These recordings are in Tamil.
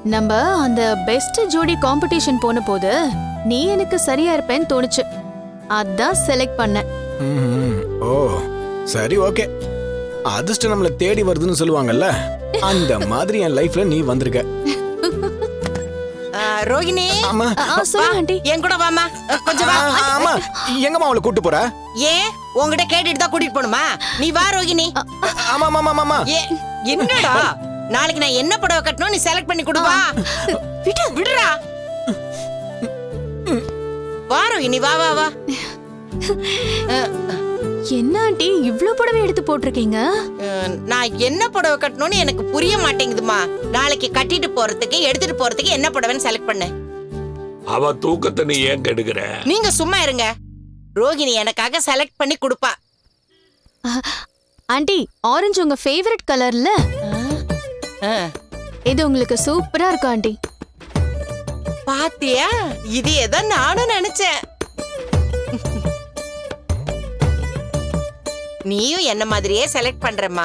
நம்ம அந்த பெஸ்ட் ஜோடி காம்படிஷன் போன போது நீ எனக்கு சரியா இருப்பேன்னு தோணுச்சு, அதான் செலக்ட் பண்ணேன். ஓ சரி, ஓகே. அதிர்ஷ்டம் நம்மள தேடி வருதுன்னு சொல்லுவாங்கல்ல, அந்த மாதிரி என் லைஃப்ல நீ வந்திருக்க. ரோகிணி, ஆமா சொல்லுங்க ஆண்டி. என் கூட வாமா, கொஞ்சம் வா. ஆமா, எங்கம்மா அவளை கூட்டு போற? ஏன் உங்ககிட்ட கேட்டுட்டு தான் கூட்டிட்டு போணுமா? நீ வா ரோகிணி. ஆமா ஆமா ஆமா. என்னடா, நாளைக்கு நான் என்ன புடவை கட்டணும் நீ செலக்ட் பண்ணி கொடு. வா, விடுறா. வா ரோகிணி, வா வா வா. என்ன ஆண்டி இவ்ளோ புடவை எடுத்து போட்டிருக்கீங்க? நான் என்ன புடவை கட்டணும்னு எனக்கு புரிய மாட்டேங்குதுமா. நாளைக்கு கட்டிட்டு போறதுக்கு எடுத்துட்டு போறதுக்கு என்ன புடவைன்னு செலக்ட் பண்ணு. அவ தூக்கத்தை நீ ஏன் கெடுக்கிற? நீங்க சும்மா இருங்க. ரோகிணி எனக்காக செலக்ட் பண்ணி கொடுப்பா. ஆண்டி, ஆரஞ்சு உங்க ஃபேவரட் கலர்ல, இது உங்களுக்கு சூப்பரா இருக்கும் ஆண்டி. பாத்தியா, இது ஏதோ நானும் நினைச்சேன். நீயும் என்ன மாதிரியே செலக்ட் பண்றமா.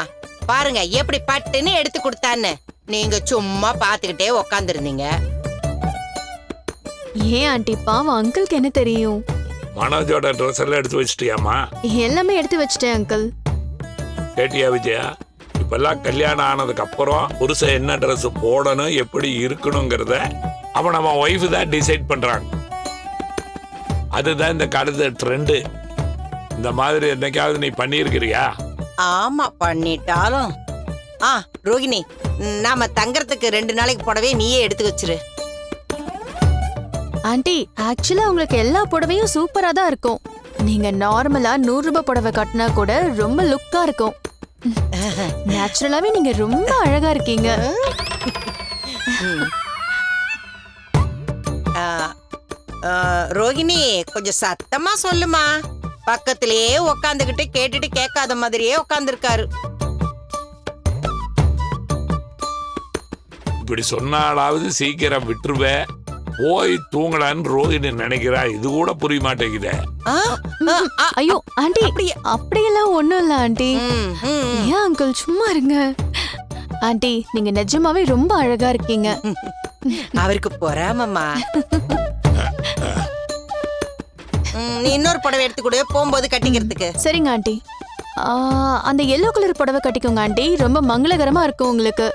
பாருங்க எப்படி பட்டுன்னு எடுத்து கொடுத்தான்னு. நீங்க சும்மா பாத்துக்கிட்டே உக்காந்துருந்தீங்க. ஏன் ஆண்டி, பாவம் அங்கிளுக்கு என்ன தெரியும்? மனோஜோட ட்ரெஸ் எல்லாம் எடுத்து வச்சிட்டியாமா? எல்லாமே எடுத்து வச்சிட்டேன் அங்கிள். கேட்டியா விஜயா? இப்பெல்லாம் கல்யாணம் ஆனதுக்கு அப்புறம் புருஷன் என்ன ட்ரெஸ் போடணும், எப்படி இருக்கணுங்கிறத அவன் நம்ம ஒய்ஃப் தான் டிசைட் பண்றாங்க. அதுதான் இந்த காலத்து ட்ரெண்டு. இந்த மாதிரி என்னைக்காவது நீ பண்ணியிருக்கிறியா? ஆமா, பண்ணிட்டாலும். ரோகிணி, நாம தங்கறதுக்கு 2 நாளைக்கு புடவை நீயே எடுத்து வச்சிரு. ஆண்டி, ஆக்சுவலா உங்களுக்கு எல்லா புடவையும் சூப்பரா தான் இருக்கும். நீங்க நார்மலா 100 ரூபாய் புடவை கட்டினா கூட ரொம்ப லுக்கா இருக்கும். நேச்சுரலாவே நீங்க ரொம்ப அழகா இருக்கீங்க. ரோகிணி, கொஞ்சம் சத்தமா சொல்லுமா. பக்கத்திலேயே உக்காந்துகிட்டு கேட்டுட்டு கேட்காத மாதிரியே உக்காந்துருக்காரு. இப்படி சொன்னாலாவது சீக்கிரம் விட்டுருவே. போய் தூங்கலான்னு ரோகிணி நினைக்கிறா. இது கூட புரிய மாட்டேங்குதே. ஐயோ ஆண்டி, அப்படியெல்லாம் ஒண்ணும் இல்ல ஆண்டி. ஏன் அங்கிள் சும்மா இருங்க. ஆண்டி, நீங்க நிஜமாவே ரொம்ப அழகா இருக்கீங்க. அவருக்கு பொறாமம்மா. நீ இன்னொரு புடவை எடுத்து கொடு, போகும்போது கட்டிக்கிறதுக்கு. சரிங்க ஆண்டி. அந்த எல்லோ கலர் புடவை கட்டிக்கோங்க ஆண்டி, ரொம்ப மங்களகரமா இருக்கும் உங்களுக்கு.